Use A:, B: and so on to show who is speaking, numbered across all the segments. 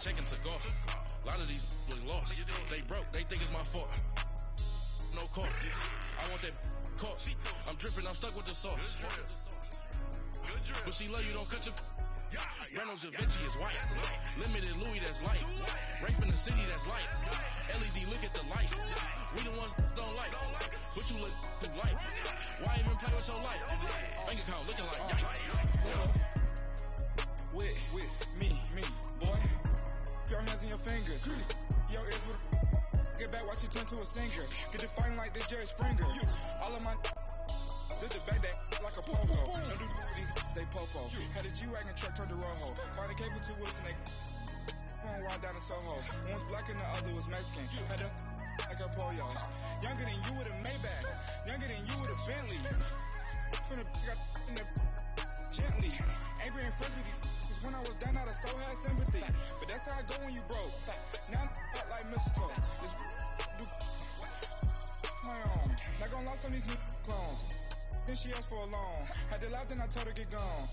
A: taken took off. A lot of these really lost. They broke, they think it's my fault. No call. I want that caught. I'm dripping, I'm stuck with the sauce. But she love you, don't cut your. Reynolds Da Vinci is white. Limited Louis, that's light. Rape in the city, that's light. LED, look at the light. We the ones don't like. But you look too light. Why even play with your life? Bank account looking like yikes.
B: With me, boy. Your hands in your fingers. Your ears with get back, watch you turn to a singer. Get you fighting like this Jerry Springer. All of my did the back that like a pogo. No do these they popo. Had a G-Wagon truck turned to Rojo. Find a cable 2 wheels and they one ride down to Soho. One was black and the other was Mexican. Had a like a pollo. Younger than you with a Maybach. Younger than you with a Bentley. From the got in the gently. Ain't been friends with these cause when I was down out of so had sympathy. But that's how I go when you broke. Now I'm like mistletoe. This do my own. Not gonna lost on these new clones. Then she asked for a loan. Had to laugh, then I told her get gone.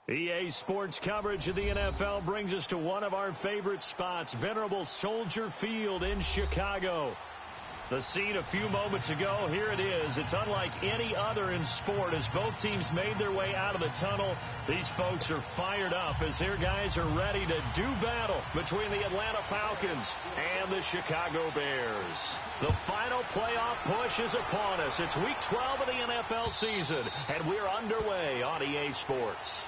C: EA Sports coverage of the NFL brings us to one of our favorite spots, venerable Soldier Field in Chicago. The scene a few moments ago, here it is. It's unlike any other in sport as both teams made their way out of the tunnel. These folks are fired up as their guys are ready to do battle between the Atlanta Falcons and the Chicago Bears. The final playoff push is upon us. It's week 12 of the NFL season, and we're underway on EA Sports.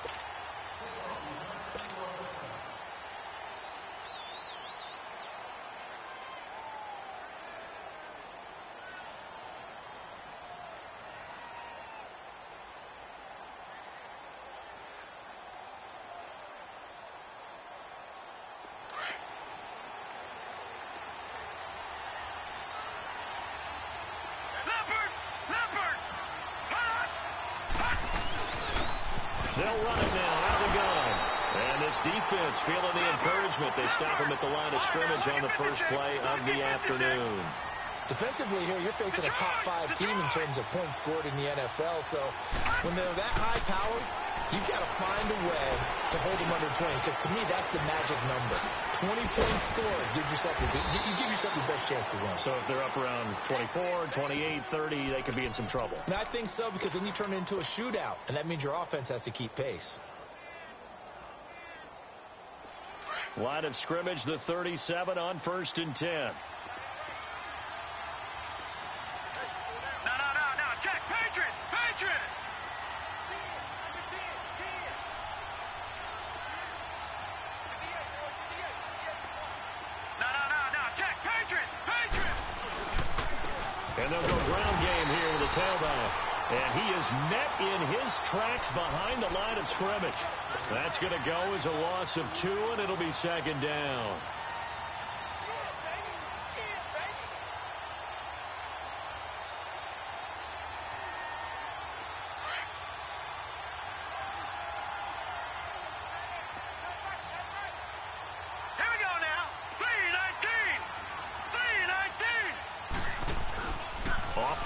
C: They'll run it now out of the gun. And this defense feeling the encouragement. They stop him at the line of scrimmage on the first play of the afternoon.
D: Defensively here, you're facing a top 5 team in terms of points scored in the NFL. So when they're that high powered, you've got to find a way to hold them under 20. Because to me, that's the magic number. 20 points scored gives yourself you give yourself your best chance to win.
C: So if they're up around 24, 28, 30, they could be in some trouble.
D: And I think so, because then you turn it into a shootout, and that means your offense has to keep pace.
C: Line of scrimmage, the 37 on 1st and 10.
E: Check, Patriot! Check, Patriot!
C: And they'll go ground game here with a tailback. And he is met in his tracks behind the line of scrimmage. That's going to go as a loss of 2, and it'll be 2nd down.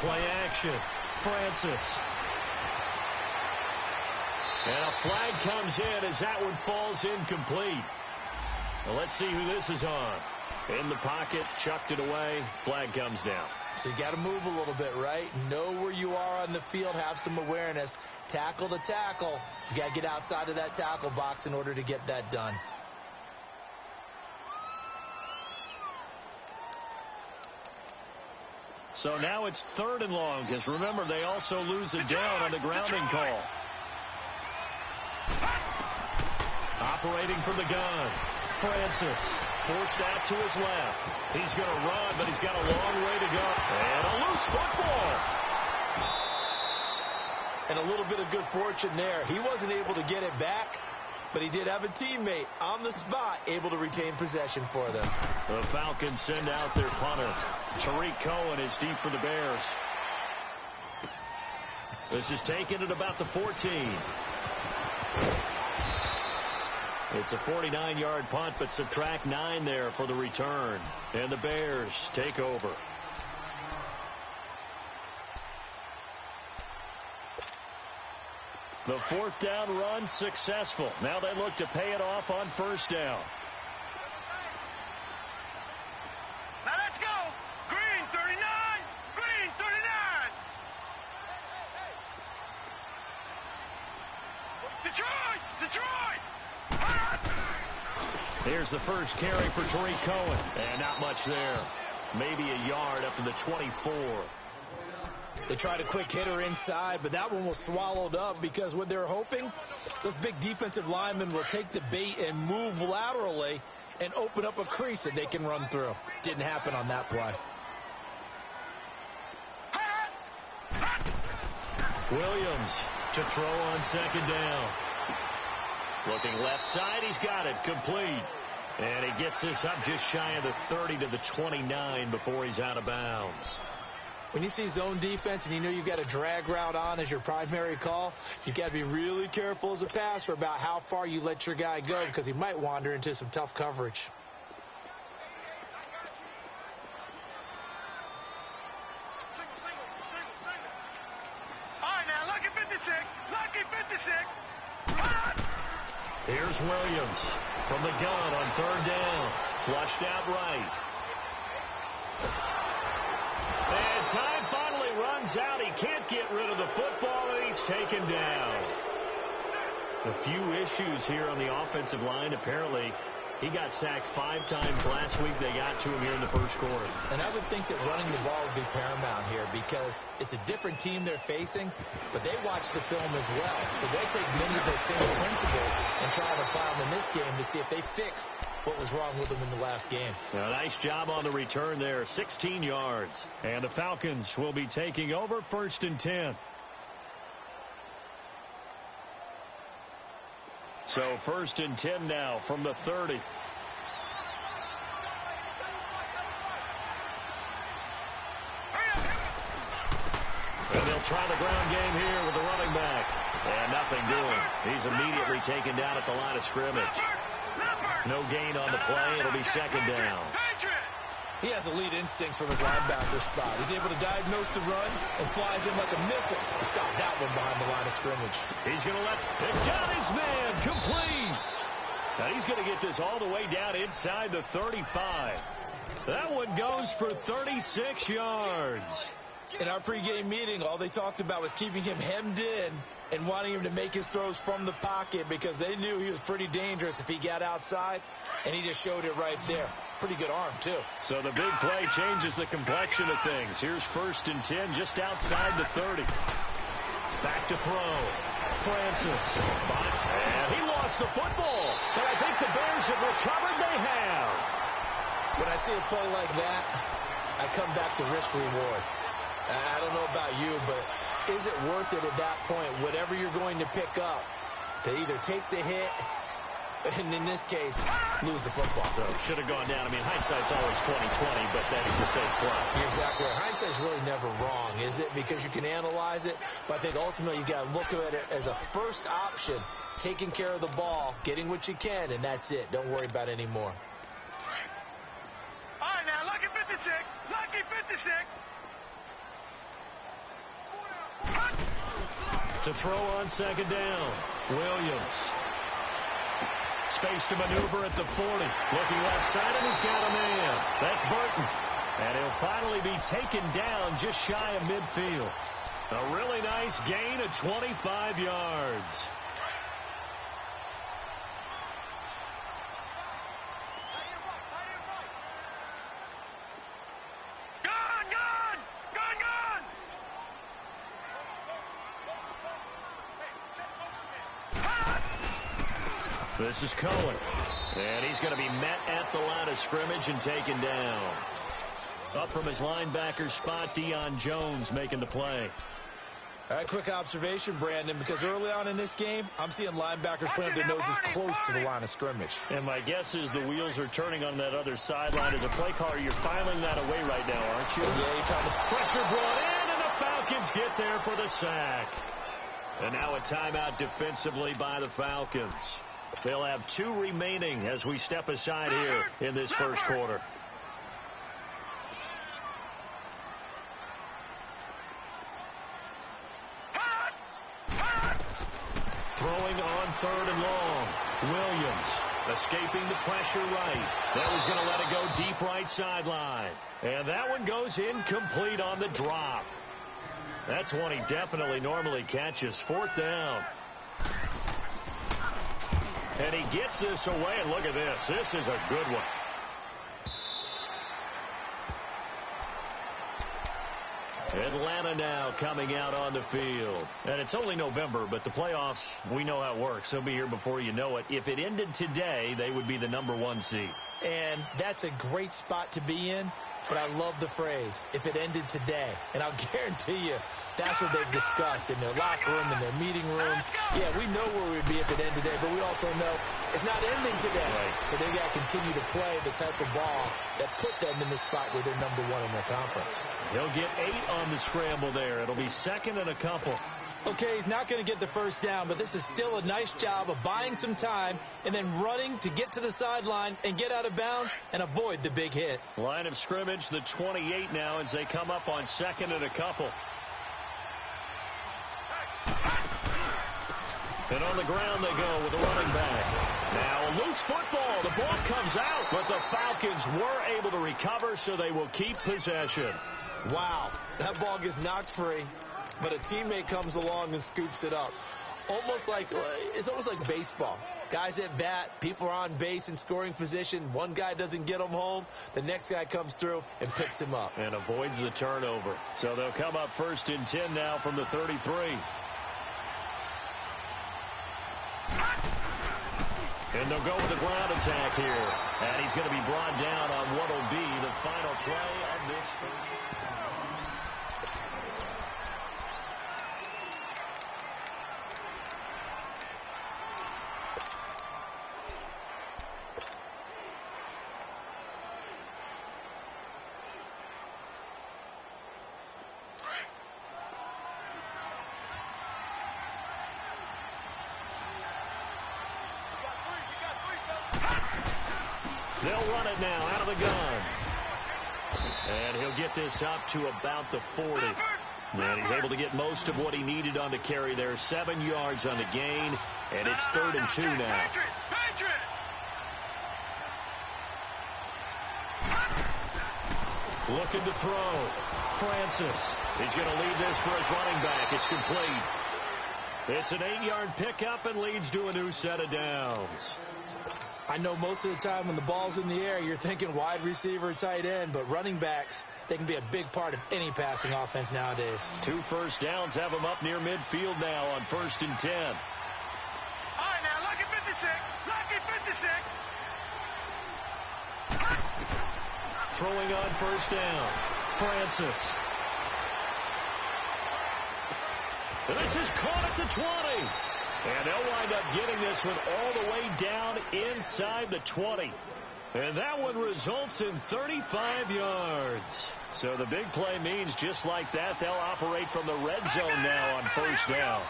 C: Play action. Francis. And a flag comes in as that one falls incomplete. Well, let's see who this is on. In the pocket, chucked it away. Flag comes down.
D: So you got to move a little bit, right? Know where you are on the field. Have some awareness. Tackle to tackle. You got to get outside of that tackle box in order to get that done.
C: So now it's 3rd and long, because remember, they also lose it down on the grounding call. Operating from the gun. Francis forced out to his left. He's going to run, but he's got a long way to go. And a loose football.
D: And a little bit of good fortune there. He wasn't able to get it back, but he did have a teammate on the spot able to retain possession for them.
C: The Falcons send out their punter. Tariq Cohen is deep for the Bears. This is taken at about the 14. It's a 49-yard punt, but subtract 9 there for the return. And the Bears take over. The 4th down run successful. Now they look to pay it off on 1st down. Here's the first carry for Tariq Cohen. And not much there. Maybe a yard up to the 24.
D: They tried a quick hitter inside, but that one was swallowed up because what they're hoping, those big defensive linemen will take the bait and move laterally and open up a crease that they can run through. Didn't happen on that play.
C: Williams to throw on second down. Looking left side, he's got it, complete. And he gets this up just shy of the 30 to the 29 before he's out of bounds.
D: When you see zone defense and you know you've got a drag route on as your primary call, you've got to be really careful as a passer about how far you let your guy go because he might wander into some tough coverage.
E: All right, now, lucky 56. Lucky 56.
C: Here's Williams from the gun on third down. Flushed out right. And time finally runs out. He can't get rid of the football, and he's taken down. A few issues here on the offensive line. Apparently, he got sacked 5 times last week. They got to him here in the first quarter.
D: And I would think that running the ball would be paramount here because it's a different team they're facing, but they watch the film as well. So they take many of those same principles and try to apply them in this game to see if they fixed what was wrong with them in the last game.
C: Now, nice job on the return there, 16 yards. And the Falcons will be taking over 1st and 10. So 1st and 10 now from the 30. And they'll try the ground game here with the running back. And nothing doing. He's immediately taken down at the line of scrimmage. No gain on the play. It'll be 2nd down.
D: He has elite instincts from his linebacker spot. He's able to diagnose the run and flies in like a missile to stop that one behind the line of scrimmage.
C: He's going to let it got his man complete. Now he's going to get this all the way down inside the 35. That one goes for 36 yards.
D: In our pregame meeting, all they talked about was keeping him hemmed in and wanting him to make his throws from the pocket because they knew he was pretty dangerous if he got outside, and he just showed it right there. Pretty good arm, too.
C: So the big play changes the complexion of things. Here's 1st and 10 just outside the 30. Back to throw. Francis. And he lost the football. But I think the Bears have recovered. They have.
D: When I see a play like that, I come back to risk-reward. I don't know about you, but is it worth it at that point, whatever you're going to pick up, to either take the hit and, in this case, lose the football?
C: So should have gone down. I mean, hindsight's always 20/20, but that's the same play.
D: You're exactly right. Hindsight's really never wrong, is it? Because you can analyze it, but I think ultimately you got to look at it as a first option, taking care of the ball, getting what you can, and that's it. Don't worry about any more.
E: All right, now, lucky 56. Lucky 56.
C: To throw on 2nd down. Williams. Space to maneuver at the 40. Looking left side, and he's got a man. That's Burton. And he'll finally be taken down just shy of midfield. A really nice gain of 25 yards. This is Cohen. And he's going to be met at the line of scrimmage and taken down. Up from his linebacker spot, Deion Jones making the play.
D: All right, quick observation, Brandon, because early on in this game, I'm seeing linebackers putting up their noses close to the line of scrimmage.
C: And my guess is the wheels are turning on that other sideline. As a play caller, you're filing that away right now, aren't you?
D: Yeah, you're trying to...
C: Pressure brought in, and the Falcons get there for the sack. And now a timeout defensively by the Falcons. They'll have 2 remaining as we step aside here in this first quarter. Throwing on 3rd and long. Williams escaping the pressure right. That was going to let it go deep right sideline. And that one goes incomplete on the drop. That's one he definitely normally catches. 4th down. And he gets this away, and look at this. This is a good one. Atlanta now coming out on the field. And it's only November, but the playoffs, we know how it works. They'll be here before you know it. If it ended today, they would be the #1 seed.
D: And that's a great spot to be in, but I love the phrase, if it ended today. And I'll guarantee you, that's what they've discussed in their locker room, in their meeting rooms. Yeah, we know where we'd be if it ended today, but we also know it's not ending today.
C: Right.
D: So they got to continue to play the type of ball that put them in the spot where they're #1 in their conference.
C: He'll get 8 on the scramble there. It'll be second and a couple.
D: Okay, he's not going to get the first down, but this is still a nice job of buying some time and then running to get to the sideline and get out of bounds and avoid the big hit.
C: Line of scrimmage, the 28 now as they come up on second and a couple. And on the ground they go with a running back. Now a loose football. The ball comes out, but the Falcons were able to recover, so they will keep possession.
D: Wow, that ball gets knocked free, but a teammate comes along and scoops it up. It's almost like baseball. Guys at bat, people are on base in scoring position. One guy doesn't get him home. The next guy comes through and picks him up.
C: And avoids the turnover. So they'll come up first and 10 now from the 33. And they'll go with the ground attack here. And he's going to be brought down on what will be the final play of this first. They'll run it now out of the gun. And he'll get this up to about the 40. And he's able to get most of what he needed on the carry there. 7 yards on the gain. And it's 3rd and 2 now. Looking to throw. Francis. He's going to lead this for his running back. It's complete. It's an 8-yard pickup and leads to a new set of downs.
D: I know most of the time when the ball's in the air, you're thinking wide receiver, tight end, but running backs, they can be a big part of any passing offense nowadays.
C: 2 first downs have them up near midfield now on 1st and 10.
E: All right, now, lucky 56. Lucky 56.
C: Throwing on 1st down. Francis. And this is caught at the 20. And they'll wind up getting this one all the way down inside the 20. And that one results in 35 yards. So the big play means just like that, they'll operate from the red zone now on 1st down.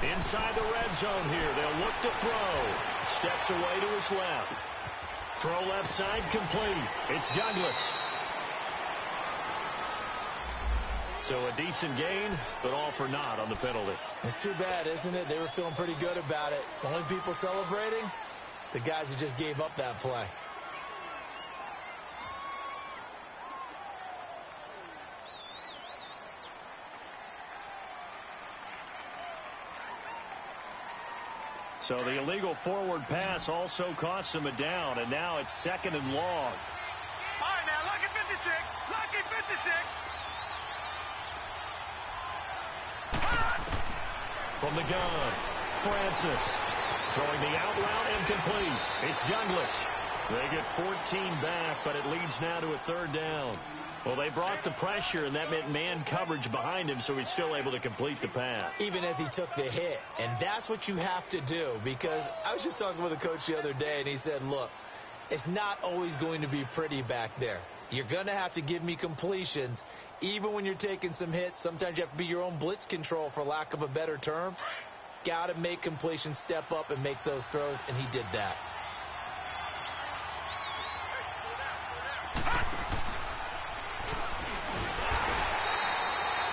C: Inside the red zone here, they'll look to throw. Steps away to his left. Throw left side complete. It's Douglas. So a decent gain, but all for naught on the penalty.
D: It's too bad, isn't it? They were feeling pretty good about it. The only people celebrating, the guys who just gave up that play.
C: So the illegal forward pass also costs him a down, and now it's 2nd and long.
E: All right, now, lucky 56. Lucky 56.
C: From the gun, Francis. Throwing the out route incomplete. It's Douglas. They get 14 back, but it leads now to a 3rd down. Well, they brought the pressure, and that meant man coverage behind him, so he's still able to complete the pass.
D: Even as he took the hit. And that's what you have to do, because I was just talking with a coach the other day, and he said, look, it's not always going to be pretty back there. You're going to have to give me completions. Even when you're taking some hits, sometimes you have to be your own blitz control, for lack of a better term. Got to make completions, step up, and make those throws, and he did that.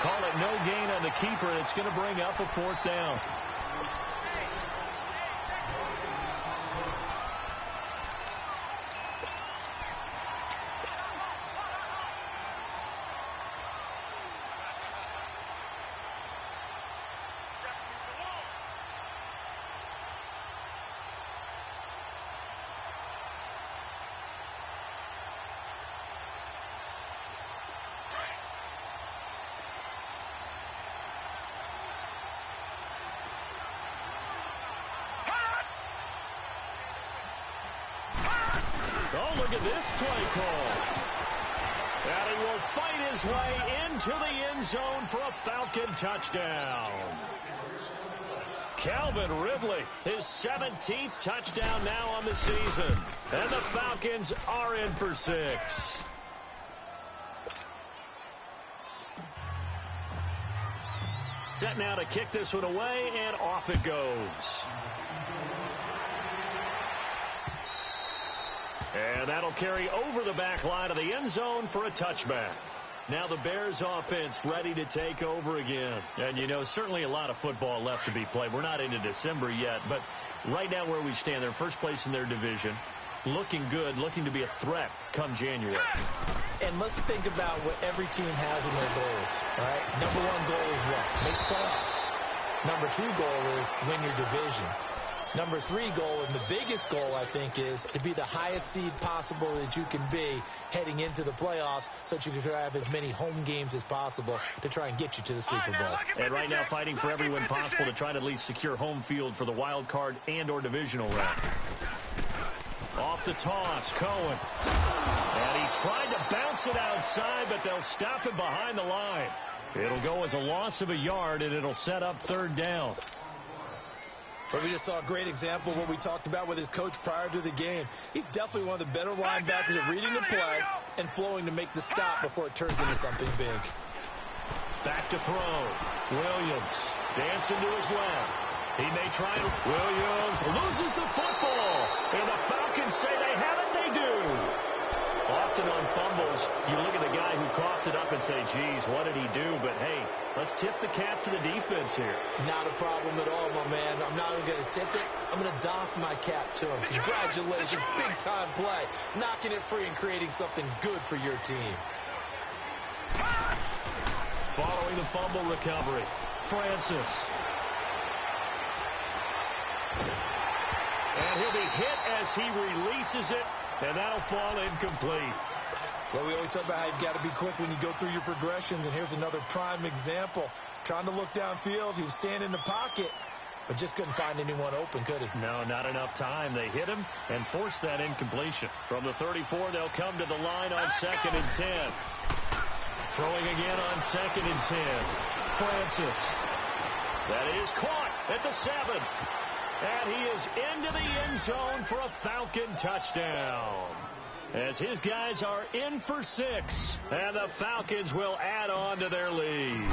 C: Call it no gain on the keeper, and it's going to bring up a 4th down. Oh, look at this play call. And he will fight his way into the end zone for a Falcon touchdown. Calvin Ridley, his 17th touchdown now on the season. And the Falcons are in for 6. Set now to kick this one away, and off it goes. And that'll carry over the back line of the end zone for a touchback. Now the Bears offense ready to take over again. And, you know, certainly a lot of football left to be played. We're not into December yet, but right now where we stand, they're first place in their division. Looking good, looking to be a threat come January.
D: And let's think about what every team has in their goals, all right? Number one goal is what? Make the playoffs. Number two goal is win your division. Number three goal, and the biggest goal, I think, is to be the highest seed possible that you can be heading into the playoffs so that you can have as many home games as possible to try and get you to the Super Bowl.
C: And right now fighting for every win possible to try to at least secure home field for the wild card and or divisional round. Off the toss, Cohen. And he tried to bounce it outside, but they'll stop him behind the line. It'll go as a loss of a yard, and it'll set up third down.
D: But we just saw a great example of what we talked about with his coach prior to the game. He's definitely one of the better linebackers at reading the play and flowing to make the stop before it turns into something big.
C: Back to throw. Williams dancing to his left. He may try. Williams loses the football. And the Falcons say they have it. They do. Often on fumbles, you look at the guy who coughed it up and say, geez, what did he do? But, hey, let's tip the cap to the defense here.
D: Not a problem at all, my man. I'm not even going to tip it. I'm going to doff my cap to him. Congratulations. Big-time play. Knocking it free and creating something good for your team.
C: Following the fumble recovery, Francis. And he'll be hit as he releases it, and that'll fall incomplete.
D: Well, we always talk about how you've got to be quick when you go through your progressions, and here's another prime example. Trying to look downfield, he was standing in the pocket, but just couldn't find anyone open, could he?
C: No, not enough time. They hit him and forced that incompletion. From the 34, they'll come to the line on 2nd and 10. Throwing again on 2nd and 10. Francis. That is caught at the 7. And he is into the end zone for a Falcon touchdown. As his guys are in for 6. And the Falcons will add on to their lead.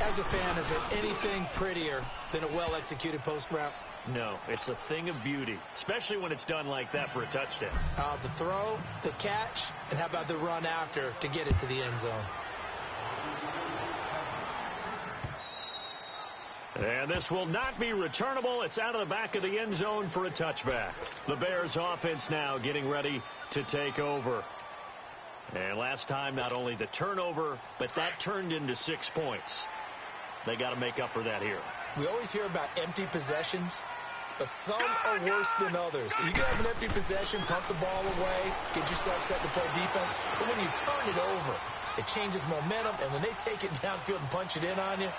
D: As a fan, is there anything prettier than a well-executed post route?
C: No, it's a thing of beauty, especially when it's done like that for a touchdown.
D: The throw, the catch, and how about the run after to get it to the end zone?
C: And this will not be returnable. It's out of the back of the end zone for a touchback. The Bears offense now getting ready to take over. And last time, not only the turnover, but that turned into 6 points. They got to make up for that here.
D: We always hear about empty possessions, but some are worse than others. You can have an empty possession, pump the ball away, get yourself set to play defense, but when you turn it over, it changes momentum, and when they take it downfield and punch it in on you,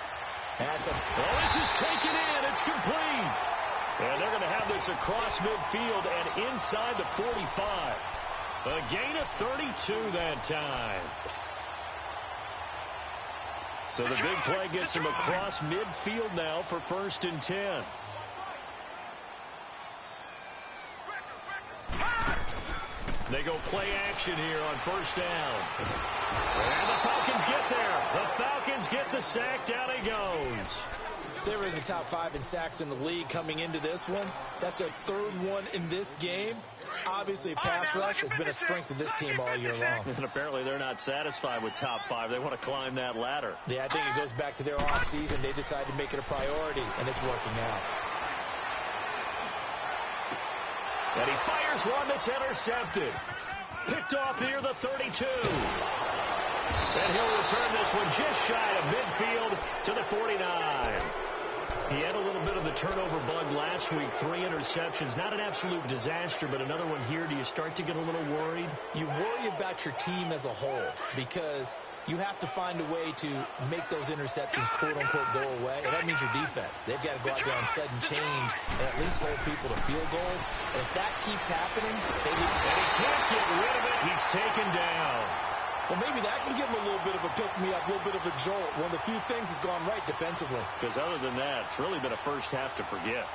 D: that's a...
C: Well, this is taken in. It's complete. And they're going to have this across midfield and inside the 45. A gain of 32 that time. So the big play gets him across midfield now for 1st and 10. They go play action here on 1st down. And the Falcons get there. The Falcons get the sack. Down he goes.
D: They were in the top 5 in sacks in the league coming into this one. That's their 3rd one in this game. Obviously, pass rush has been a strength of this team all year long.
C: And apparently they're not satisfied with top 5. They want to climb that ladder.
D: Yeah, I think it goes back to their offseason. They decided to make it a priority, and it's working out.
C: And he fires one that's intercepted. Picked off near the 32. And he'll return this one just shy of midfield to the 49. He had a little bit of the turnover bug last week. 3 interceptions. Not an absolute disaster, but another one here. Do you start to get a little worried?
D: You worry about your team as a whole because you have to find a way to make those interceptions, quote-unquote, go away. And that means your defense. They've got to go out there on sudden change and at least hold people to field goals. And if that keeps happening,
C: and he can't get rid of it. He's taken down.
D: Well, maybe that can give him a little bit of a pick-me-up, a little bit of a jolt. One of the few things has gone right defensively.
C: Because other than that, it's really been a first half to forget.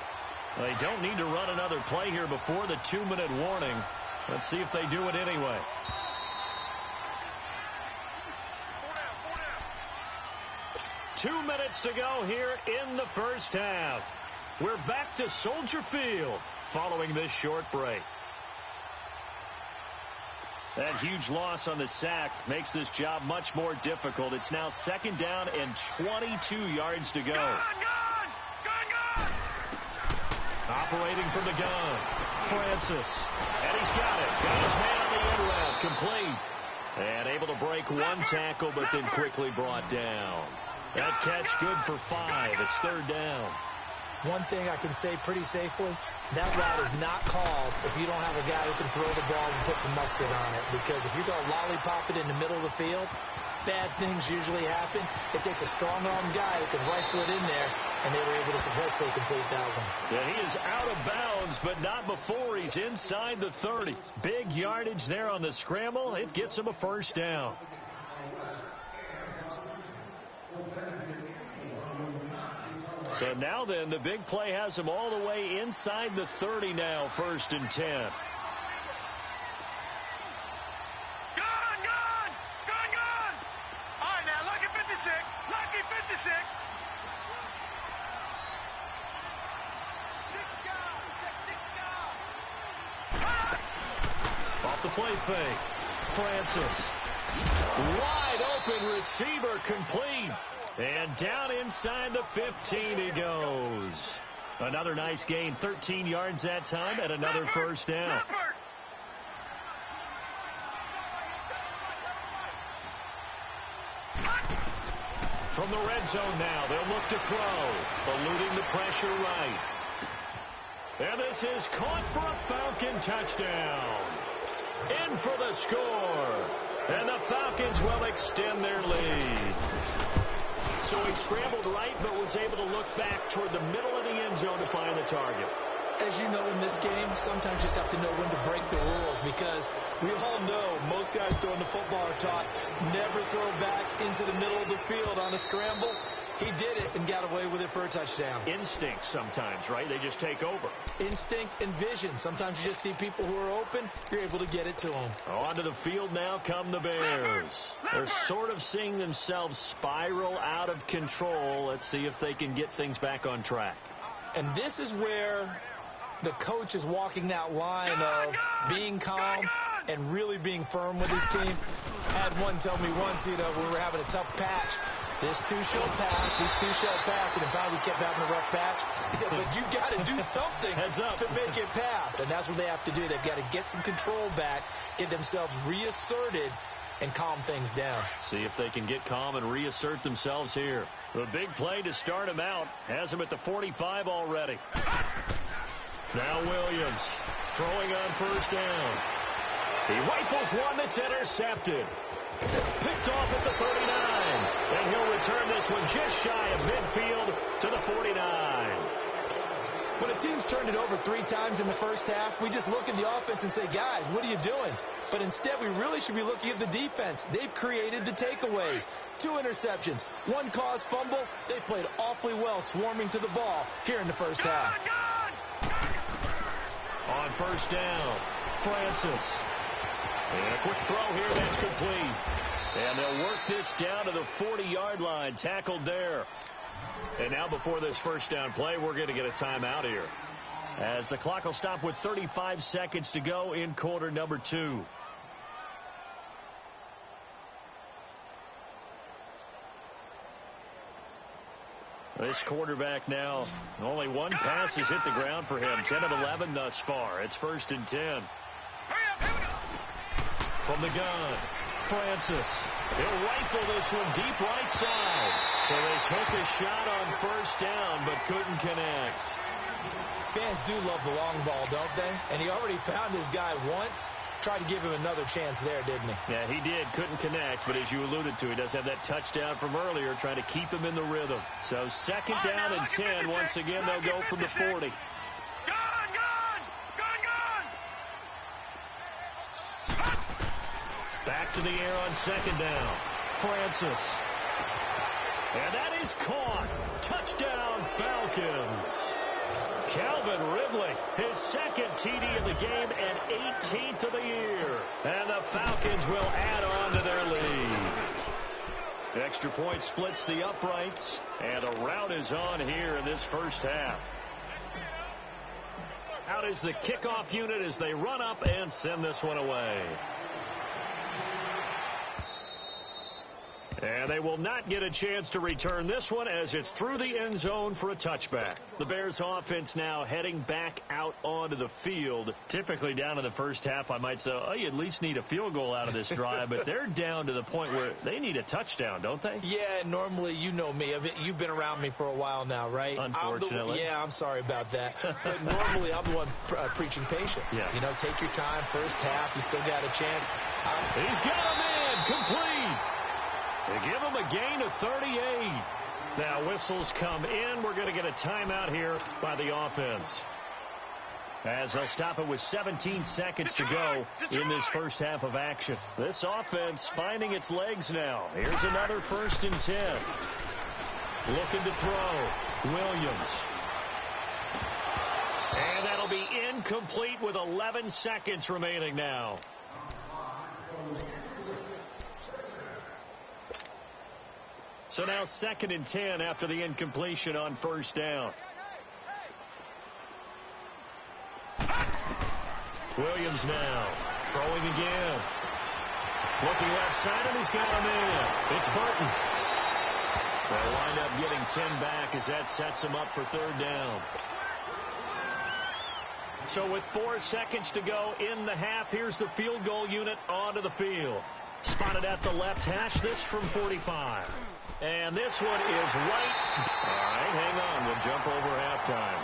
C: They don't need to run another play here before the 2-minute warning. Let's see if they do it anyway. Two minutes to go here in the first half. We're back to Soldier Field following this short break. That huge loss on the sack makes this job much more difficult. It's now 2nd down and 22 yards to go. Operating from the gun, Francis. And he's got it. Got his man on the end route. Complete. And able to break one tackle, but then quickly brought down. That catch good for 5. It's 3rd down.
D: One thing I can say pretty safely, that route is not called if you don't have a guy who can throw the ball and put some mustard on it. Because if you're going to lollipop it in the middle of the field, bad things usually happen. It takes a strong-arm guy that can rifle it in there, and they were able to successfully complete that one.
C: Yeah, he is out of bounds, but not before he's inside the 30. Big yardage there on the scramble. It gets him a first down. So now then, the big play has him all the way inside the 30 now, 1st and 10.
E: Gun! All right, now, lucky 56. Lucky 56.
C: Off the play fake. Francis. Wide open receiver complete. And down inside the 15 he goes. Another nice gain, 13 yards that time, and another first down. From the red zone now, they'll look to throw, eluding the pressure right. And this is caught for a Falcon touchdown. In for the score. And the Falcons will extend their lead. So he scrambled right, but was able to look back toward the middle of the end zone to find the target.
D: As you know, in this game, sometimes you just have to know when to break the rules, because we all know most guys throwing the football are taught never throw back into the middle of the field on a scramble. He did it and got away with it for a touchdown.
C: Instinct sometimes, right? They just take over.
D: Instinct and vision. Sometimes you just see people who are open. You're able to get it to them.
C: Onto the field now come the Bears. They're sort of seeing themselves spiral out of control. Let's see if they can get things back on track.
D: And this is where the coach is walking that line of being calm and really being firm with his team. Had one tell me once, when we were having a tough patch, this two shall pass, these two shall pass, and in fact we kept having a rough patch. He said, but you got to do something to make it pass, and that's what they have to do. They've got to get some control back, get themselves reasserted, and calm things down.
C: See if they can get calm and reassert themselves here. The big play to start him out has him at the 45 already. Now Williams throwing on first down. He rifles one that's intercepted. Picked off at the 39. And he'll return this one just shy of midfield to the 49.
D: When a team's turned it over 3 times in the first half, we just look at the offense and say, guys, what are you doing? But instead, we really should be looking at the defense. They've created the takeaways. 2 interceptions, 1 caused fumble. They played awfully well swarming to the ball here in the first half.
C: On first down, Francis. And a quick throw here, that's complete. And they'll work this down to the 40-yard line, tackled there. And now before this first down play, we're going to get a timeout here, as the clock will stop with 35 seconds to go in quarter number 2. This quarterback now, only 1 pass has hit the ground for him. 10 of 11 thus far. It's 1st and 10. From the gun, Francis. He'll rifle this one deep right side. So they took a shot on first down, but couldn't connect.
D: Fans do love the long ball, don't they? And he already found his guy once. tried to give him another chance there, didn't he?
C: Yeah, he did. Couldn't connect, but as you alluded to, he does have that touchdown from earlier, trying to keep him in the rhythm. So second down and 10. Once again, they'll go from the 40. Back to the air on second down. Francis. And that is caught. Touchdown, Falcons. Calvin Ridley, his second TD of the game and 18th of the year. And the Falcons will add on to their lead. Extra point splits the uprights, and a rout is on here in this first half. Out is the kickoff unit as they run up and send this one away. And they will not get a chance to return this one as it's through the end zone for a touchback. The Bears offense now heading back out onto the field. Typically down in the first half, I might say, oh, you at least need a field goal out of this drive. But they're down to the point where they need a touchdown, don't they?
D: Yeah, normally, you know me. I mean, you've been around me for a while now, right?
C: Unfortunately.
D: I'm sorry about that. But normally, I'm the one preaching patience. Yeah. You know, take your time. First half, you still got a chance.
C: He's got a man complete. They give him a gain of 38. Now whistles come in. We're going to get a timeout here by the offense, as they'll stop it with 17 seconds to go in this first half of action. This offense finding its legs now. Here's another 1st and 10. Looking to throw. Williams. And that'll be incomplete with 11 seconds remaining now. So now 2nd and 10 after the incompletion on 1st down. Williams now throwing again. Looking left side, and he's got a man. It's Burton. They'll wind up getting 10 back as that sets him up for 3rd down. So with 4 seconds to go in the half, here's the field goal unit onto the field. Spotted at the left hash, this from 45. And this one is right. All right, hang on. We'll jump over halftime.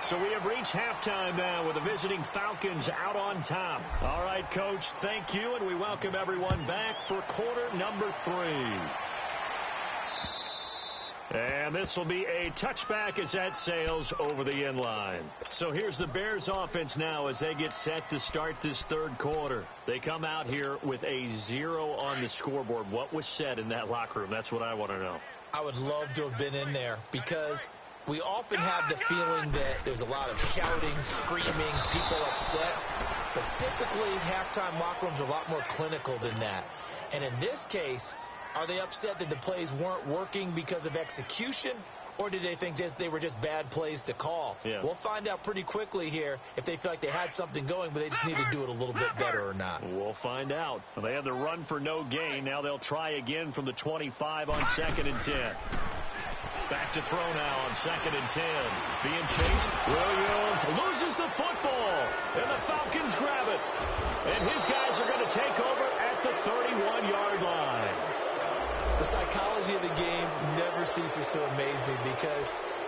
C: So we have reached halftime now with the visiting Falcons out on top. All right, Coach, thank you, and we welcome everyone back for quarter number 3. And this will be a touchback as that sails over the end line. So here's the Bears offense now as they get set to start this 3rd quarter. They come out here with a 0 on the scoreboard. What was said in that locker room? That's what I want to know.
D: I would love to have been in there because we often have the feeling that there's a lot of shouting, screaming, people upset. But typically, halftime locker rooms are a lot more clinical than that. And in this case, are they upset that the plays weren't working because of execution, or did they think they were just bad plays to call? Yeah. We'll find out pretty quickly here if they feel like they had something going, but they just need to do it a little bit better or not.
C: We'll find out. Well, they had the run for no gain. Now they'll try again from the 25 on 2nd and 10. Back to throw now on 2nd and 10. Being chased. Williams loses the football, and the Falcons grab it. And his guys are going to take over at the 31-yard line.
D: The psychology of the game never ceases to amaze me because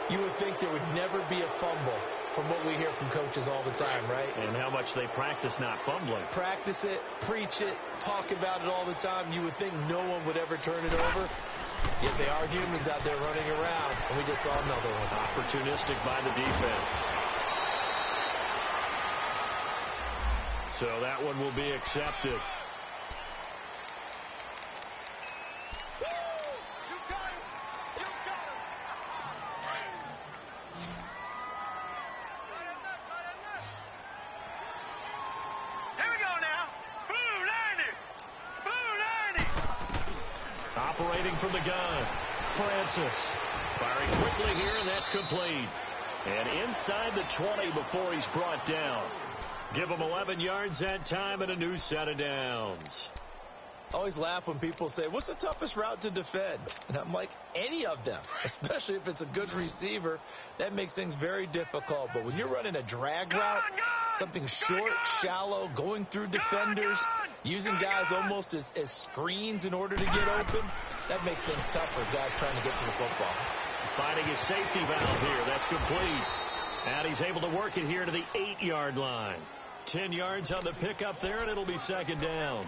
D: you would think there would never be a fumble from what we hear from coaches all the time, right?
C: And how much they practice not fumbling.
D: Practice it, preach it, talk about it all the time. You would think no one would ever turn it over. Yet they are humans out there running around, and we just saw another one.
C: Opportunistic by the defense. So that one will be accepted. Operating from the gun, Francis. Firing quickly here, and that's complete. And inside the 20 before he's brought down. Give him 11 yards that time and a new set of downs.
D: I always laugh when people say, what's the toughest route to defend? And I'm like, any of them, especially if it's a good receiver. That makes things very difficult. But when you're running a drag route, something short, shallow, going through defenders, using guys almost as screens in order to get open, that makes things tough for guys trying to get to the football.
C: Finding his safety valve here. That's complete. And he's able to work it here to the 8-yard line. 10 yards on the pickup there, and it'll be second down.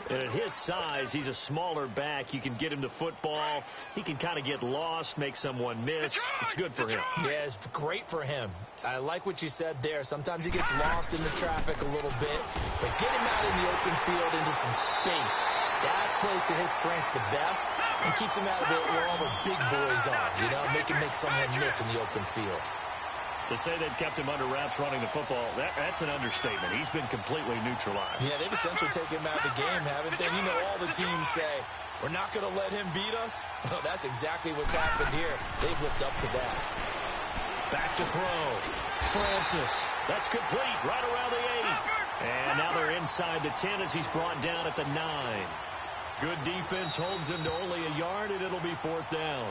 C: And at his size, he's a smaller back. You can get him the football. He can kind of get lost, make someone miss. It's good for him.
D: Yeah, it's great for him. I like what you said there. Sometimes he gets lost in the traffic a little bit, but get him out in the open field into some space. That plays to his strengths the best and keeps him out of it where all the big boys are, you know, make someone miss in the open field.
C: To say they've kept him under wraps running the football, that's an understatement. He's been completely neutralized.
D: Yeah, they've essentially taken him out of the game, haven't they? You know, all the teams say, we're not going to let him beat us. Well, that's exactly what's happened here. They've lived up to that.
C: Back to throw. Francis. That's complete right around the 8. And now they're inside the 10 as he's brought down at the 9. Good defense holds him to only a yard, and it'll be fourth down.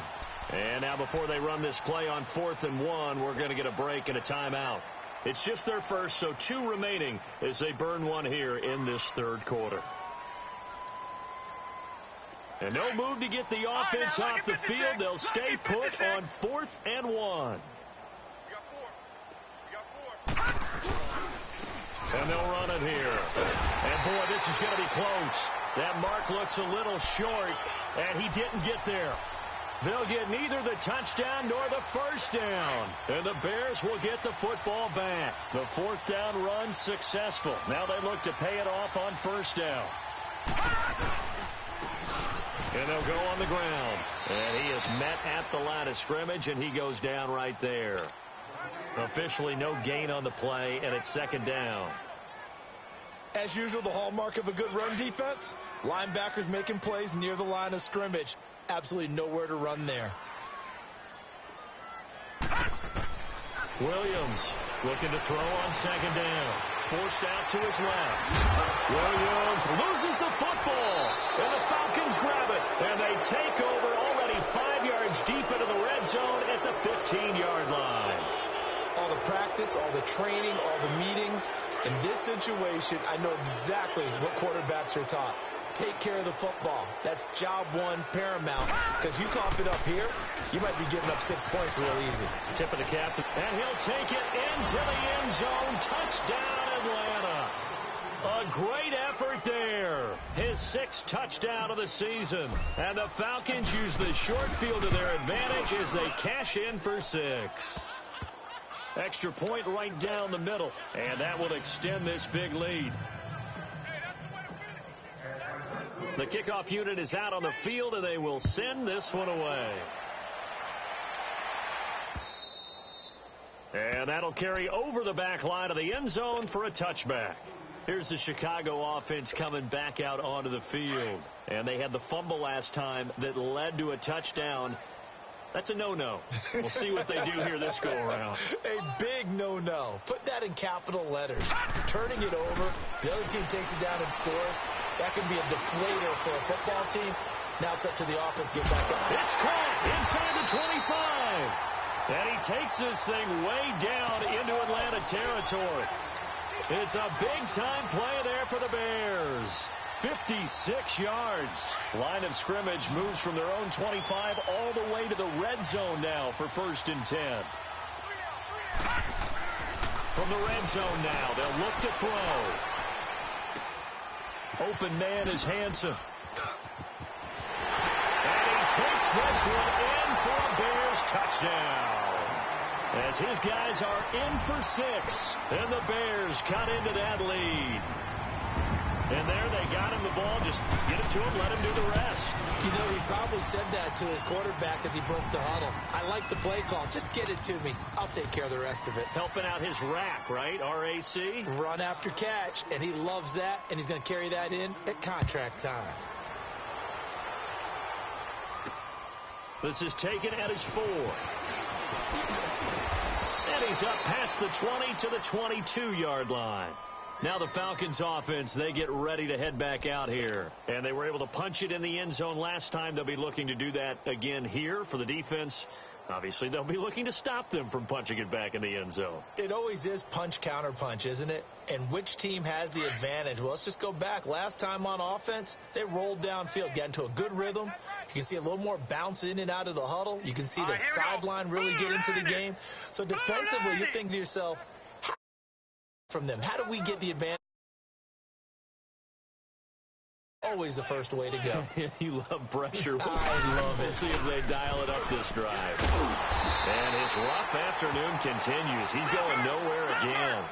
C: And now before they run this play on 4th and 1, we're going to get a break and a timeout. It's just their first, so 2 remaining as they burn one here in this third quarter. And no move to get the offense off the field. They'll stay put on 4th and 1. And they'll run it here. And, boy, this is going to be close. That mark looks a little short, and he didn't get there. They'll get neither the touchdown nor the first down. And the Bears will get the football back. The 4th down run successful. Now they look to pay it off on first down. And they'll go on the ground. And he is met at the line of scrimmage, and he goes down right there. Officially no gain on the play, and it's second down.
D: As usual, the hallmark of a good run defense, linebackers making plays near the line of scrimmage. Absolutely nowhere to run there.
C: Williams looking to throw on second down. Forced out to his left. Williams loses the football. And the Falcons grab it. And they take over already 5 yards deep into the red zone at the 15-yard line.
D: All the practice, all the training, all the meetings. In this situation, I know exactly what quarterbacks are taught. Take care of the football. That's job one paramount. Because you cough it up here, you might be giving up 6 points real easy.
C: Tip of the cap. And he'll take it into the end zone. Touchdown, Atlanta. A great effort there. His 6th touchdown of the season. And the Falcons use the short field to their advantage as they cash in for 6. Extra point right down the middle. And that will extend this big lead. The kickoff unit is out on the field, and they will send this one away. And that'll carry over the back line of the end zone for a touchback. Here's the Chicago offense coming back out onto the field. And they had the fumble last time that led to a touchdown. That's a no-no. We'll see what they do here this go-around.
D: A big no-no. Put that in capital letters. Turning it over, the other team takes it down and scores. That can be a deflator for a football team. Now it's up to the offense to get back on.
C: It's caught inside the 25. And he takes this thing way down into Atlanta territory. It's a big-time play there for the Bears. 56 yards. Line of scrimmage moves from their own 25 all the way to the red zone now for 1st and 10. From the red zone now, they'll look to throw. Open man is Hansen. And he takes this one in for a Bears touchdown. As his guys are in for 6. And the Bears cut into that lead. And there they got him the ball. Just get it to him, let him do the rest.
D: You know, he probably said that to his quarterback as he broke the huddle. I like the play call. Just get it to me. I'll take care of the rest of it.
C: Helping out his rack, right? R-A-C?
D: Run after catch. And he loves that. And he's going to carry that in at contract time.
C: This is taken at his 4. And he's up past the 20 to the 22-yard line. Now the Falcons offense, they get ready to head back out here. And they were able to punch it in the end zone last time. They'll be looking to do that again here for the defense. Obviously, they'll be looking to stop them from punching it back in the end zone.
D: It always is punch, counter punch, isn't it? And which team has the advantage? Well, let's just go back. Last time on offense, they rolled downfield, got into a good rhythm. You can see a little more bounce in and out of the huddle. You can see the sideline really get into the game. So defensively, you're thinking to yourself, from them. How do we get the advantage? Always the first way to go.
C: You love pressure.
D: I love it.
C: We'll see if they dial it up this drive. And his rough afternoon continues. He's going nowhere again.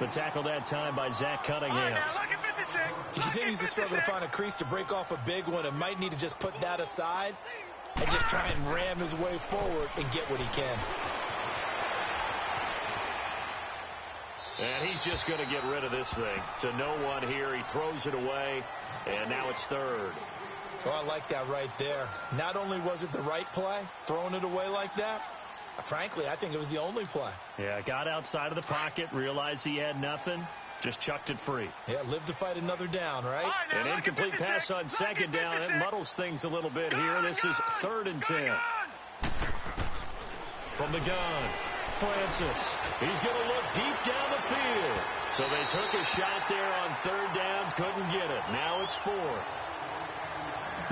C: The tackle that time by Zach Cunningham.
D: He continues to struggle to find a crease to break off a big one and might need to just put that aside and just try and ram his way forward and get what he can.
C: And he's just going to get rid of this thing. To no one here. He throws it away, and now it's third.
D: Oh, I like that right there. Not only was it the right play, throwing it away like that, frankly, I think it was the only play.
C: Yeah, got outside of the pocket, realized he had nothing, just chucked it free.
D: Yeah, lived to fight another down, right?
C: An incomplete pass on second down. It muddles things a little bit here. This is 3rd and 10. From the gun, Francis. He's going to look deep down the field. So they took a shot there on 3rd down, couldn't get it. Now it's 4.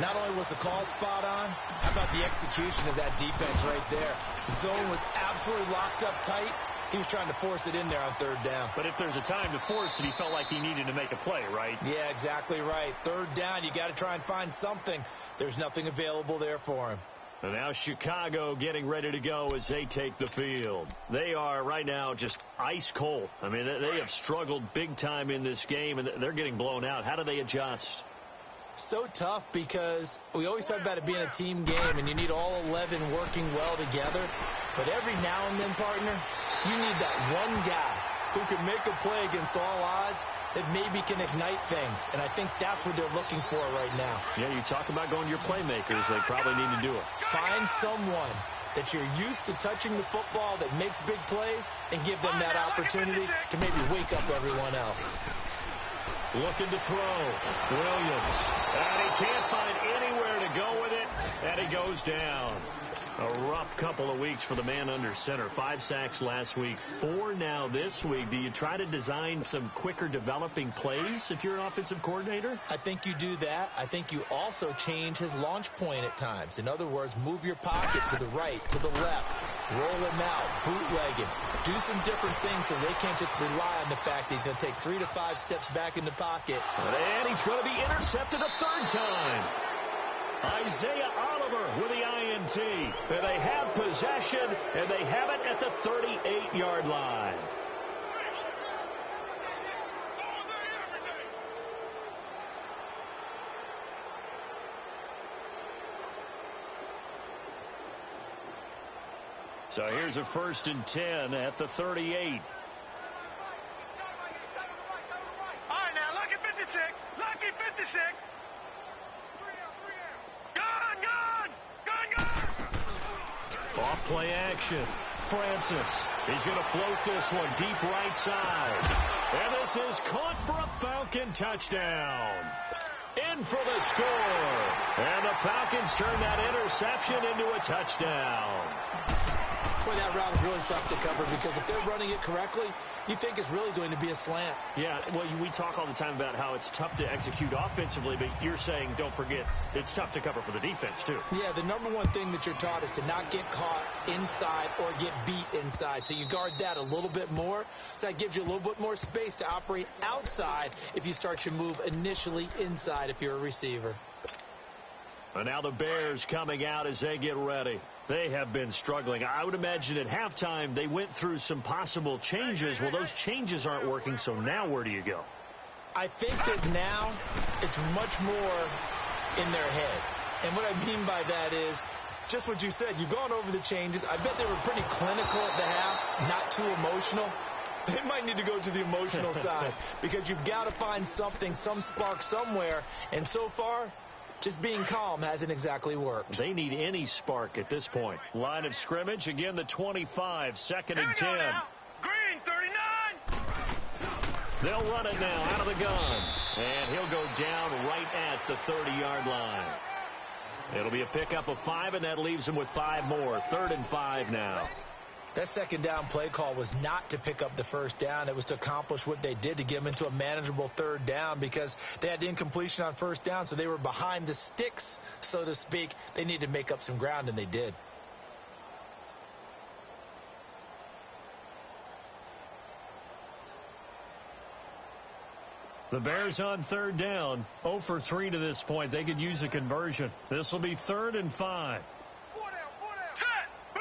D: Not only was the call spot on, how about the execution of that defense right there? The zone was absolutely locked up tight. He was trying to force it in there on 3rd down.
C: But if there's a time to force it, he felt like he needed to make a play, right?
D: Yeah, exactly right. 3rd down, you got to try and find something. There's nothing available there for him.
C: And now Chicago getting ready to go as they take the field. They are right now just ice cold. I mean, they have struggled big time in this game, and they're getting blown out. How do they adjust?
D: So tough because we always talk about it being a team game, and you need all 11 working well together. But every now and then, partner, you need that one guy who can make a play against all odds that maybe can ignite things. And I think that's what they're looking for right now.
C: Yeah, you talk about going to your playmakers. They probably need to do it.
D: Find someone that you're used to touching the football that makes big plays and give them that opportunity to maybe wake up everyone else.
C: Looking to throw. Williams. And he can't find anywhere to go with it. And he goes down. A rough couple of weeks for the man under center. 5 sacks last week, 4 now this week. Do you try to design some quicker developing plays if you're an offensive coordinator?
D: I think you do that. I think you also change his launch point at times. In other words, move your pocket to the right, to the left, roll him out, bootleg him. Do some different things so they can't just rely on the fact that he's going to take 3 to 5 steps back in the pocket.
C: And he's going to be intercepted a 3rd time. Isaiah Oliver with the INT. And they have possession, and they have it at the 38-yard line. So here's a 1st and 10 at the 38.
E: All right, now, lucky 56. Lucky 56.
C: Off play action. Francis. He's going to float this one deep right side. And this is caught for a Falcon touchdown. In for the score. And the Falcons turn that interception into a touchdown.
D: Boy, that route is really tough to cover because if they're running it correctly, you think it's really going to be a slant.
C: Yeah, well, we talk all the time about how it's tough to execute offensively, but you're saying, don't forget, it's tough to cover for the defense, too.
D: Yeah, the number one thing that you're taught is to not get caught inside or get beat inside. So you guard that a little bit more. So that gives you a little bit more space to operate outside if you start your move initially inside if you're a receiver.
C: And now the Bears coming out as they get ready. They have been struggling. I would imagine at halftime they went through some possible changes. Well, those changes aren't working, so now where do you go?
D: I think that now it's much more in their head. And what I mean by that is just what you said. You've gone over the changes. I bet they were pretty clinical at the half, not too emotional. They might need to go to the emotional side because you've got to find something, some spark somewhere. And so far, just being calm hasn't exactly worked.
C: They need any spark at this point. Line of scrimmage, again the 25, 2nd and 10.
E: Green, 39.
C: They'll run it now out of the gun. And he'll go down right at the 30-yard line. It'll be a pickup of 5, and that leaves them with 5 more. 3rd and 5 now.
D: That 2nd down play call was not to pick up the 1st down. It was to accomplish what they did to get them into a manageable 3rd down because they had the incompletion on 1st down, so they were behind the sticks, so to speak. They needed to make up some ground, and they did.
C: The Bears on third down, 0 for 3 to this point. They could use a conversion. This will be 3rd and 5.
E: Set. Blue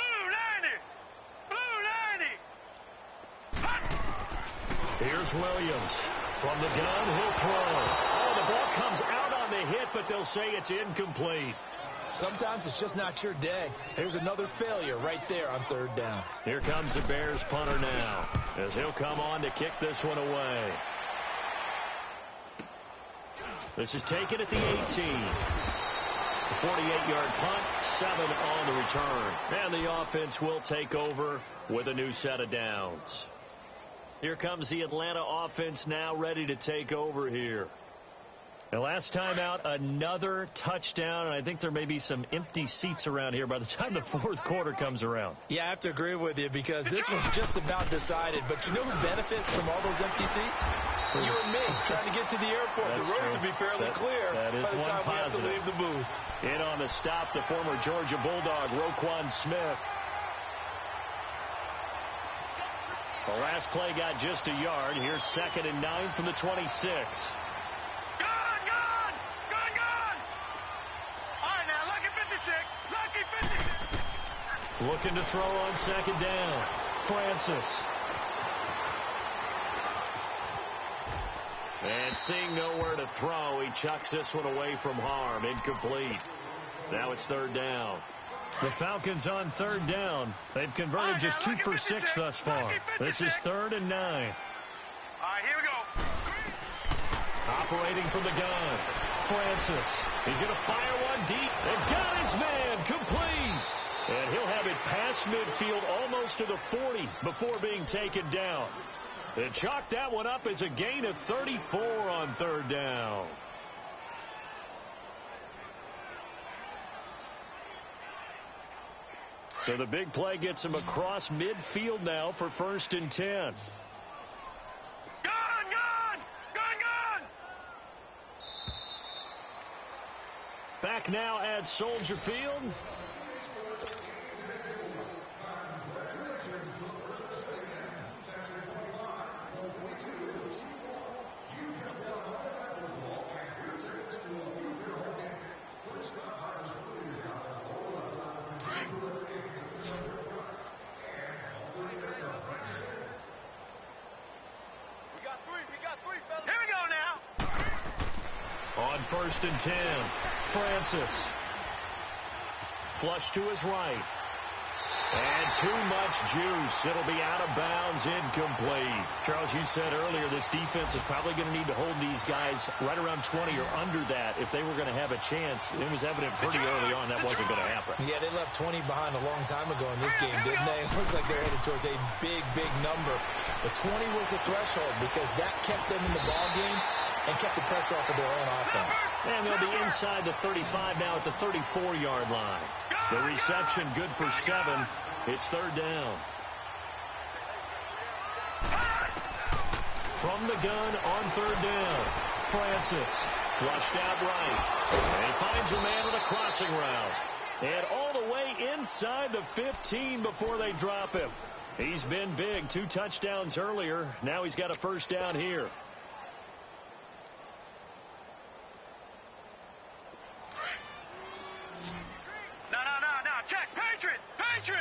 E: 90.
C: Here's Williams. From the gun, he'll throw. Oh, the ball comes out on the hit, but they'll say it's incomplete.
D: Sometimes it's just not your day. There's another failure right there on 3rd down.
C: Here comes the Bears punter now, as he'll come on to kick this one away. This is taken at the 18. The 48-yard punt, 7 on the return. And the offense will take over with a new set of downs. Here comes the Atlanta offense now ready to take over here. The last time out, another touchdown, and I think there may be some empty seats around here by the time the 4th quarter comes around.
D: Yeah, I have to agree with you because this was just about decided. But you know who benefits from all those empty seats? You and me, trying to get to the airport.
C: That's
D: the roads
C: true.
D: will be fairly clear
C: that is
D: by the
C: one
D: time
C: positive.
D: we have to leave the booth.
C: In on the stop, the former Georgia Bulldog, Roquan Smith. The last play got just a yard. Here's 2nd and 9 from the 26. Looking to throw on 2nd down. Francis. And seeing nowhere to throw, he chucks this one away from harm. Incomplete. Now it's 3rd down. The Falcons on 3rd down. They've converted just 2 for 6 thus far. This is 3rd and 9.
E: All right, here we go.
C: Operating from the gun. Francis. He's going to fire one deep. And got his man. Complete. And he'll have it past midfield almost to the 40 before being taken down. And chalk that one up as a gain of 34 on 3rd down. So the big play gets him across midfield now for 1st and 10. Back now at Soldier Field. On 1st and 10, Francis. Flush to his right. And too much juice. It'll be out of bounds, incomplete. Charles, you said earlier this defense is probably going to need to hold these guys right around 20 or under that if they were going to have a chance. It was evident pretty early on that wasn't going to happen.
D: Yeah, they left 20 behind a long time ago in this game, didn't they? It looks like they're headed towards a big, big number. But 20 was the threshold because that kept them in the ball game and kept the pressure off of their own offense.
C: And they'll be inside the 35 now at the 34-yard line. The reception good for 7. It's 3rd down. From the gun on 3rd down. Francis flushed out right. And he finds a man with a crossing route. And all the way inside the 15 before they drop him. He's been big. 2 touchdowns earlier. Now he's got a 1st down here.
E: Check. Patriot.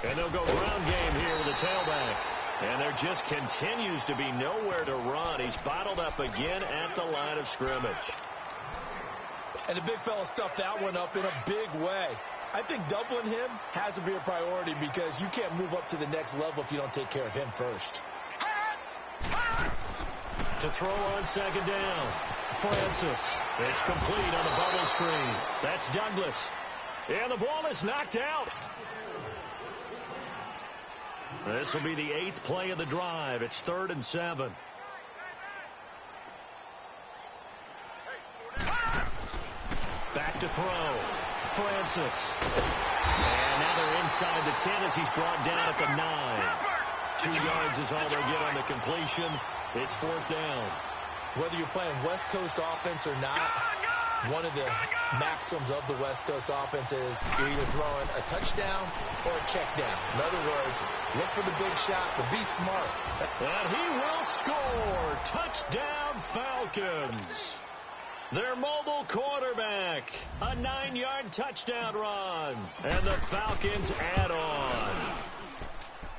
C: And they'll go ground game here with the tailback. And there just continues to be nowhere to run. He's bottled up again at the line of scrimmage.
D: And the big fella stuffed that one up in a big way. I think doubling him has to be a priority because you can't move up to the next level if you don't take care of him first.
C: To throw on 2nd down. Francis. It's complete on the bubble screen. That's Douglas. And the ball is knocked out. This will be the 8th play of the drive. It's 3rd and 7. Back to throw. Francis. And now they're inside the 10 as he's brought down at the 9. 2 yards is all they'll get on the completion. It's 4th down.
D: Whether you're playing West Coast offense or not, One of the maxims of the West Coast offense is you're either throwing a touchdown or a check down. In other words, look for the big shot, but be smart.
C: And he will score. Touchdown, Falcons. Their mobile quarterback, a 9-yard touchdown run, and the Falcons add on.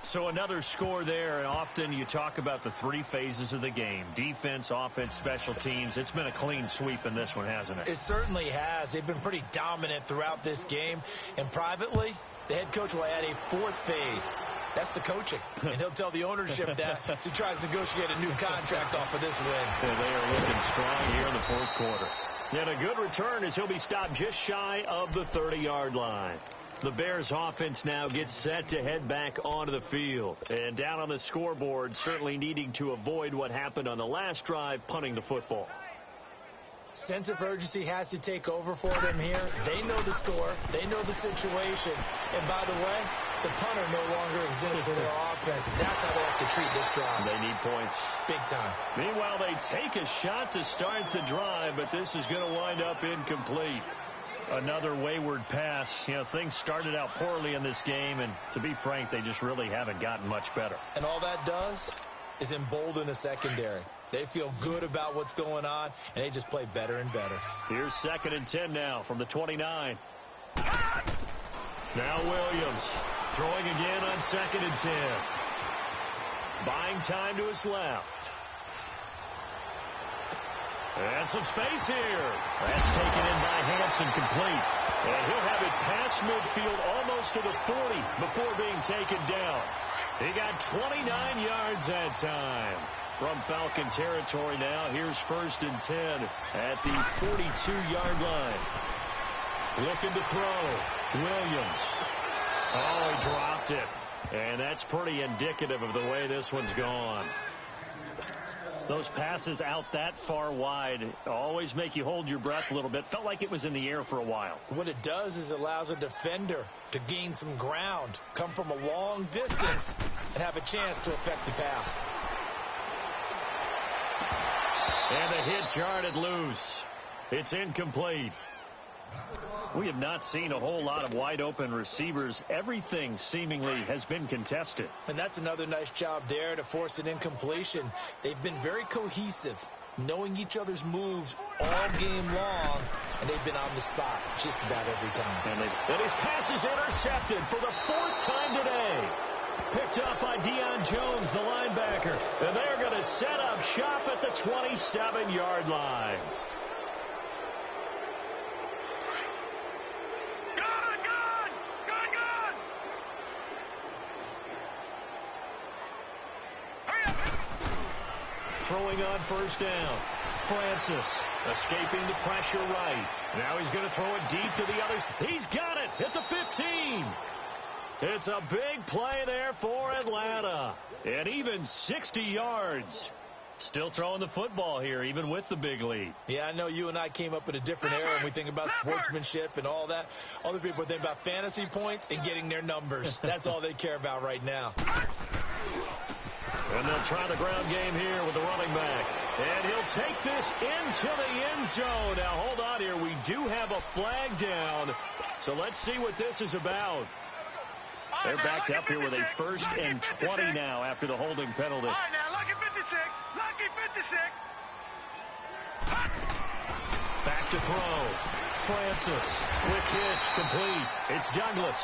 C: So another score there, and often you talk about the three phases of the game: defense, offense, special teams. It's been a clean sweep in this one, hasn't it?
D: It certainly has. They've been pretty dominant throughout this game, and privately, the head coach will add a fourth phase. That's the coaching, and he'll tell the ownership that as he tries to negotiate a new contract off of this win.
C: Yeah, they are looking strong here in the fourth quarter. And a good return as he'll be stopped just shy of the 30-yard line. The Bears offense now gets set to head back onto the field. And down on the scoreboard, certainly needing to avoid what happened on the last drive, punting the football.
D: Sense of urgency has to take over for them here. They know the score. They know the situation. And by the way, the punter no longer exists for their offense. That's how they have to treat this drive.
C: They need points.
D: Big time.
C: Meanwhile, they take a shot to start the drive, but this is going to wind up incomplete. Another wayward pass. You know, things started out poorly in this game, and to be frank, they just really haven't gotten much better.
D: And all that does is embolden the secondary. They feel good about what's going on, and they just play better and better.
C: Here's 2nd and 10 now from the 29. Now Williams throwing again on 2nd and 10. Buying time to his left. And some space here. That's taken in by Hansen, complete. And he'll have it past midfield almost to the 40 before being taken down. He got 29 yards that time. From Falcon territory now, here's 1st and 10 at the 42-yard line. Looking to throw. Williams. Oh, he dropped it. And that's pretty indicative of the way this one's gone. Those passes out that far wide always make you hold your breath a little bit. Felt like it was in the air for a while.
D: What it does is it allows a defender to gain some ground, come from a long distance, and have a chance to affect the pass.
C: And the hit jarred loose. It's incomplete. We have not seen a whole lot of wide-open receivers. Everything seemingly has been contested.
D: And that's another nice job there to force an incompletion. They've been very cohesive, knowing each other's moves all game long, and they've been on the spot just about every time.
C: And his pass is intercepted for the 4th time today. Picked up by Deion Jones, the linebacker. And they're going to set up shop at the 27-yard line. Throwing on 1st down. Francis escaping the pressure right. Now he's going to throw it deep to the others. He's got it at the 15. It's a big play there for Atlanta. And even 60 yards. Still throwing the football here, even with the big lead.
D: Yeah, I know you and I came up in a different era, and we think about sportsmanship and all that. Other people think about fantasy points and getting their numbers. That's all they care about right now.
C: And they'll try the ground game here with the running back. And he'll take this into the end zone. Now, hold on here. We do have a flag down. So let's see what this is about. They're backed up here with a 1st and 20 now after the holding penalty.
E: All right, now, lucky 56. Lucky 56.
C: Back to throw. Francis. Quick hitch, complete. It's Douglas.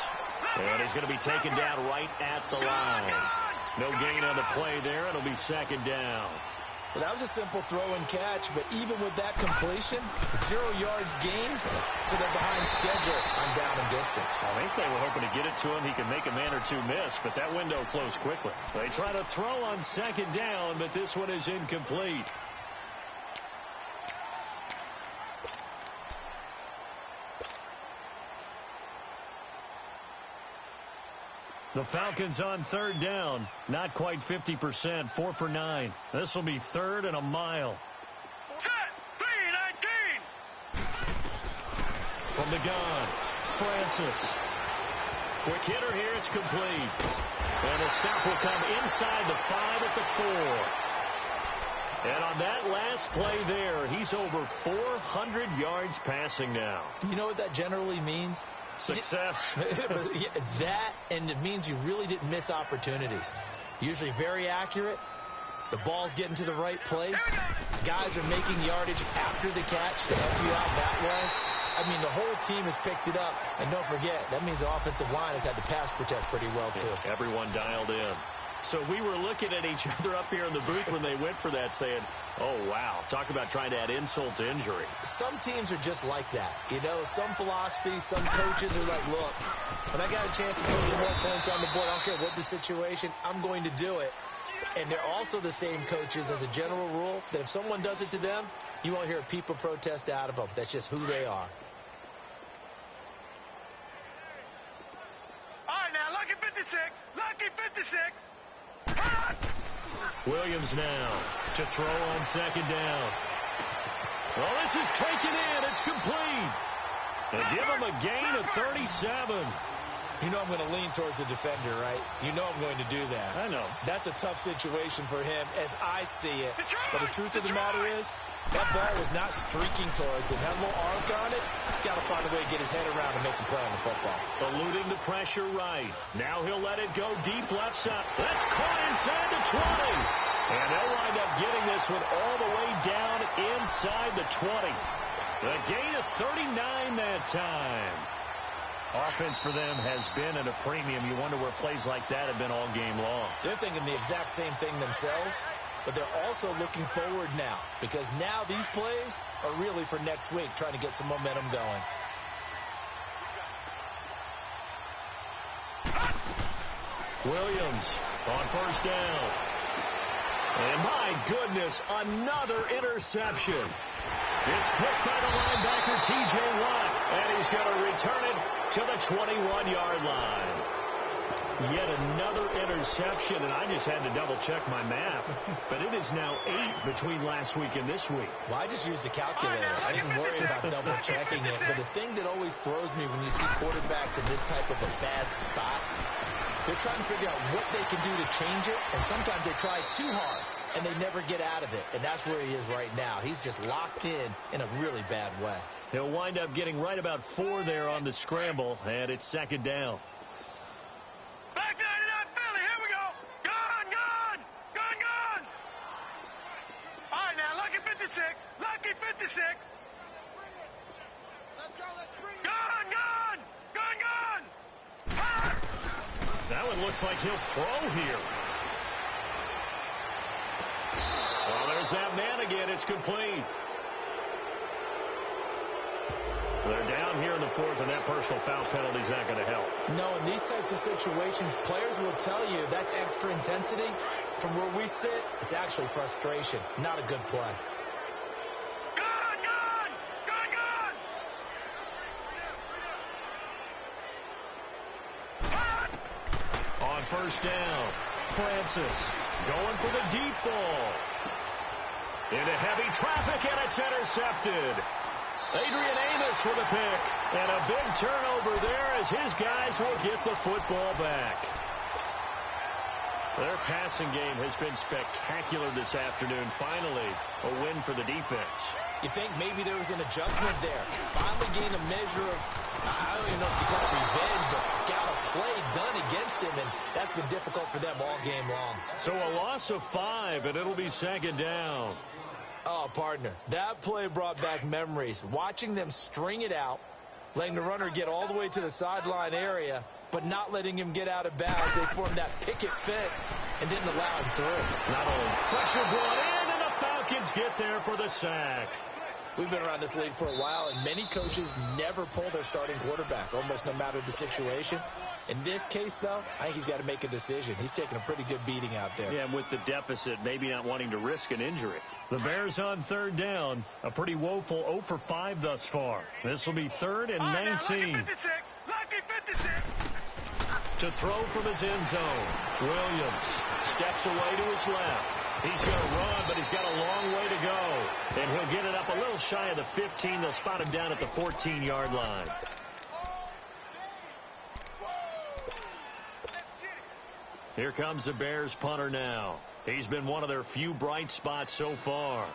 C: And he's going to be taken down right at the line. No gain on the play there. It'll be 2nd down.
D: Well, that was a simple throw and catch, but even with that completion, 0 yards gained, so they're behind schedule on down and distance.
C: I think they were hoping to get it to him. He could make a man or two miss, but that window closed quickly. They try to throw on 2nd down, but this one is incomplete. The Falcons on 3rd down. Not quite 50%. 4 for 9. This will be 3rd and a mile.
E: Set. 3-19.
C: From the gun. Francis. Quick hitter here. It's complete. And the stop will come inside the 5 at the 4. And on that last play there, he's over 400 yards passing now.
D: You know what that generally means?
C: Success.
D: That, and it means you really didn't miss opportunities. Usually very accurate. The ball's getting to the right place. Guys are making yardage after the catch to help you out that way. I mean, the whole team has picked it up. And don't forget, that means the offensive line has had to pass protect pretty well, too.
C: Yeah, everyone dialed in. So we were looking at each other up here in the booth when they went for that saying, oh, wow, talk about trying to add insult to injury.
D: Some teams are just like that. You know, some philosophies, some coaches are like, look, when I got a chance to put some more points on the board, I don't care what the situation, I'm going to do it. And they're also the same coaches as a general rule that if someone does it to them, you won't hear people protest out of them. That's just who they are.
E: All right, now, lucky 56. Lucky 56.
C: Williams now to throw on second down. Well, this is taken in. It's complete. They give him a gain of 37.
D: You know I'm going to lean towards the defender, right? You know I'm going to do that.
C: I know.
D: That's a tough situation for him as I see it. But the truth of the matter is, that ball was not streaking towards him. Had a little arc on it. He's got to find a way to get his head around and make the play on the football.
C: Eluding the pressure right. Now he'll let it go deep left side. That's caught inside the 20. And they'll wind up getting this one all the way down inside the 20. The gain of 39 that time. Offense for them has been at a premium. You wonder where plays like that have been all game long.
D: They're thinking the exact same thing themselves, but they're also looking forward now because now these plays are really for next week, trying to get some momentum going.
C: Williams on first down. And my goodness, another interception. It's picked by the linebacker, T.J. Watt, and he's going to return it to the 21-yard line. Yet another interception, and I just had to double-check my math. But it is now 8 between last week and this week.
D: Well, I just used the calculator. I didn't worry about double-checking it. But the thing that always throws me when you see quarterbacks in this type of a bad spot, they're trying to figure out what they can do to change it, and sometimes they try too hard, and they never get out of it. And that's where he is right now. He's just locked in a really bad way.
C: He'll wind up getting right about 4 there on the scramble, and it's second down.
E: Back 99 Philly, here we go. Gone, gone, gone, gone. All right, now, lucky 56. Lucky 56. Let's go, let's bring it. Gone, gone, gone, gone.
C: That one looks like he'll throw here. Well, there's that man again. It's complete. They're down here in the fourth, and that personal foul penalty is not going to help.
D: No, in these types of situations, players will tell you that's extra intensity. From where we sit, it's actually frustration. Not a good play.
E: Gone, gone, gone, gone.
C: On first down, Francis going for the deep ball. Into heavy traffic, and it's intercepted. Adrian Amos with a pick, and a big turnover there as his guys will get the football back. Their passing game has been spectacular this afternoon. Finally, a win for the defense.
D: You think maybe there was an adjustment there. Finally gained a measure of, I don't even know if you call it revenge, but got a play done against him, and that's been difficult for them all game long.
C: So a loss of 5, and it'll be second down.
D: Oh, partner, that play brought back memories. Watching them string it out, letting the runner get all the way to the sideline area, but not letting him get out of bounds. They formed that picket fence and didn't allow him through.
C: Not only pressure brought in, and the Falcons get there for the sack.
D: We've been around this league for a while, and many coaches never pull their starting quarterback, almost no matter the situation. In this case, though, I think he's got to make a decision. He's taking a pretty good beating out there.
C: Yeah, and with the deficit, maybe not wanting to risk an injury. The Bears on third down, a pretty woeful 0 for 5 thus far. This will be 3rd and 19.
E: Lucky 56. Lucky 56.
C: To throw from his end zone, Williams steps away to his left. He's going to run, but he's got a long way to go. And he'll get it up a little shy of the 15. They'll spot him down at the 14-yard line. Here comes the Bears punter now. He's been one of their few bright spots so far.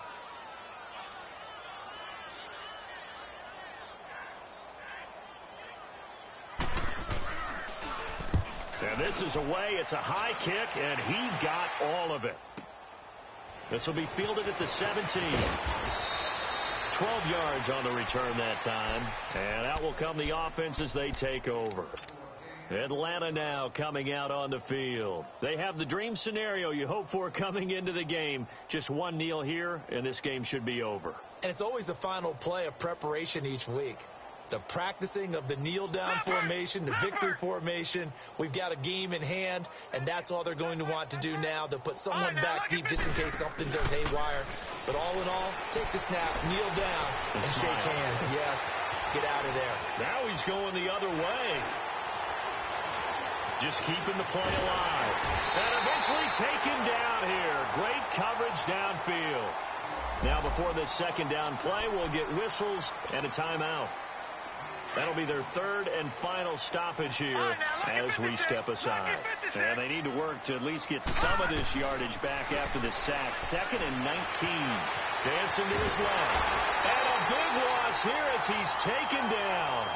C: And this is away. It's a high kick, and he got all of it. This will be fielded at the 17. 12 yards on the return that time. And out will come the offense as they take over. Atlanta now coming out on the field. They have the dream scenario you hope for coming into the game. Just one kneel here, and this game should be over.
D: And it's always the final play of preparation each week. The practicing of the kneel-down formation, the victory formation. We've got a game in hand, and that's all they're going to want to do now. They'll put someone back deep just in case something goes haywire. But all in all, take the snap, kneel down, and shake hands. Yes, get out of there.
C: Now he's going the other way. Just keeping the play alive. And eventually taken down here. Great coverage downfield. Now before this second down play, we'll get whistles and a timeout. That'll be their third and final stoppage here as we step aside. And they need to work to at least get some of this yardage back after the sack. 2nd and 19. Dancing to his left. And a big loss here as he's taken down.